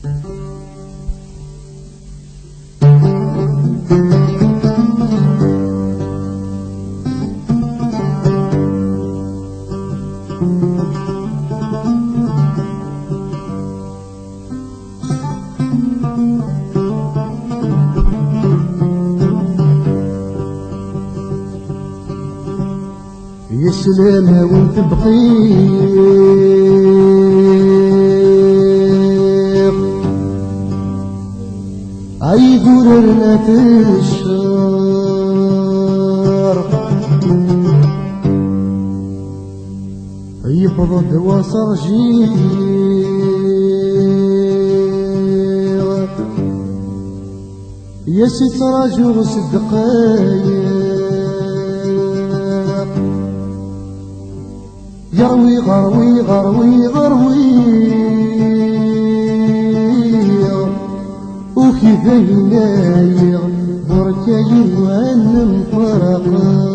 يا سلامة وانت بخير عيقول لنا في الشهر يفضل وصر جير يا ستر جوغ صدقايا يروي غروي غروي غروي وكذا يناير بركاي وان مفرقا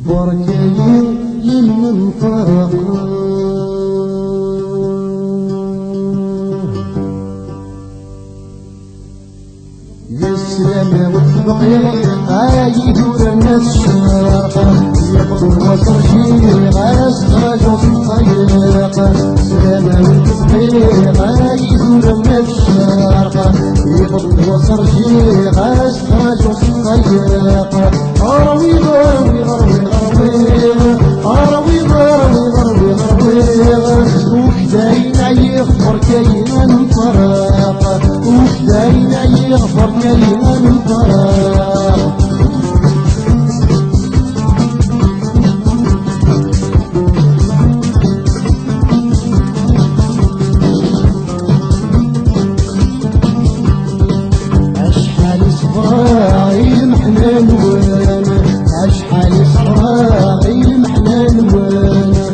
بركاي يمن مفرقا يا سلامة وتبقي يدور الناس الشراقة يقضوا وصر شيق أسراج وصيق سلامة وتبقي يدور الناس الشراقة يقضوا وصر شيق أسراج وصيق أروي غروي غروي غروي أروي غروي غروي غروي وكداين يغفر كينا الفراق وكداين يغفر كينا الفراق أشحال صبراغي المحنان وانا أشحال صبراغي المحنان وانا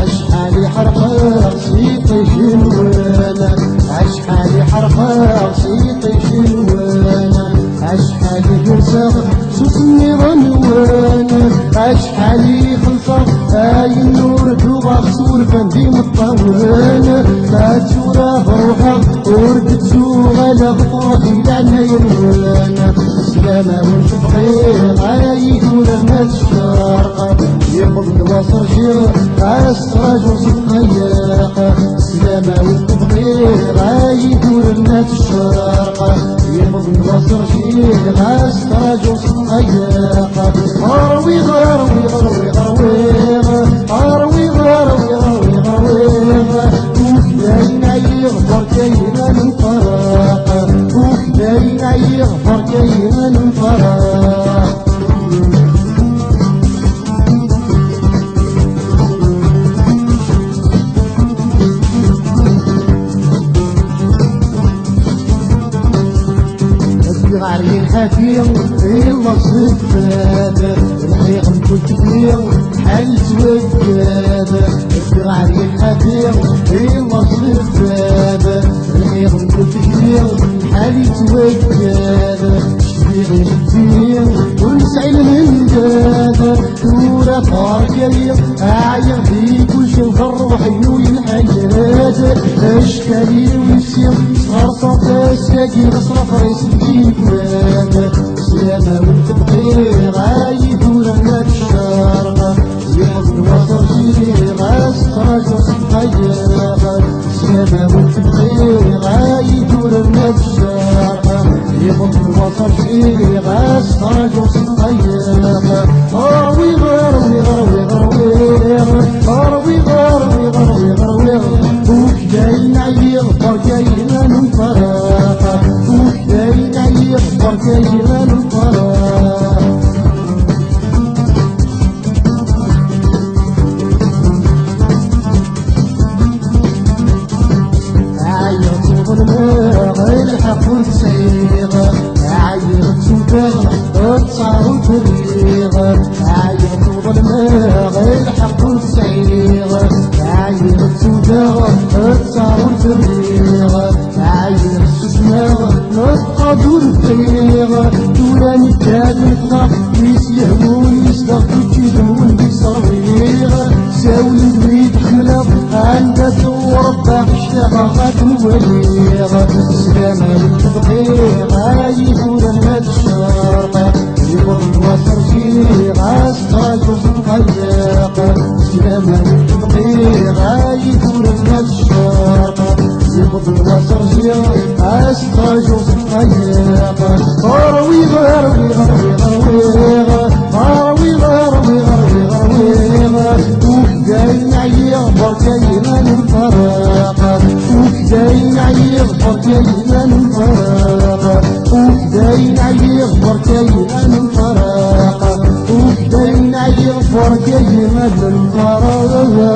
أشحال حرقا صيطي جنوانا أشحال حرقا صيطي جنوانا أشحال قرصاغ سوسني ظنوانا أشحال خلصة النور دوغا خسور فندي مطوانا لا تورا بروحا وردت زوغا لغفرتي لعنها ينوانا سلامة ونتبقي يدور الناس الشارقة يقضي وصر جير أسراج وصدقياق سلامة ونتبقي يدور الناس الشارقة يقضي وصر جير أسراج وصدقياق أروي غروي غروي غروي أروي غروي غروي غروي وكداين يغفر كينا الفراق وكداين يغفر كينا الفراق غارين حافية يلا صفادة الحريق نكون كبير حل سودادة غارين حافية يلا صفادة الحريق نكون كبير حل سودادة شبيغ شبيغ ونسعي الهندادة دورة فاركية أعير في كل شي نفرح عيوني الحياة أشكالي ويسير صغار صوت ساقي غصرف ريس الجيب سلامة وتبقي غايدور الناس الشارقة يقضي وصر جيغ أسراج وصدقياق سلامة وتبقي غايدور الناس الشارقة يقضي وصر جيغ أسراج وصدقياق أروي غروي غروي غروي أروي غروي غروي غروي وكداين يغفر كينا الفراق وكداين يغفر كينا الفراق عيط ظلماغ الحق وتسعيغ عيط سوداغ تصار وتريغ مشتاق الوليغ سلام التبقيغ يكون المد الشرق يفضل وترجيغ أسقاط الخياق سلام التبقيغ يكون المد الشرق يفضل وترجيغ أسقاط الخياق غروي غروي غروي غروي غروي غروي غروي وكاين عيغ كاين الفراق وكاين عيغ كاين الفراق وكاين عيغ كاين الفراق وكاين عيغ كاين الفراق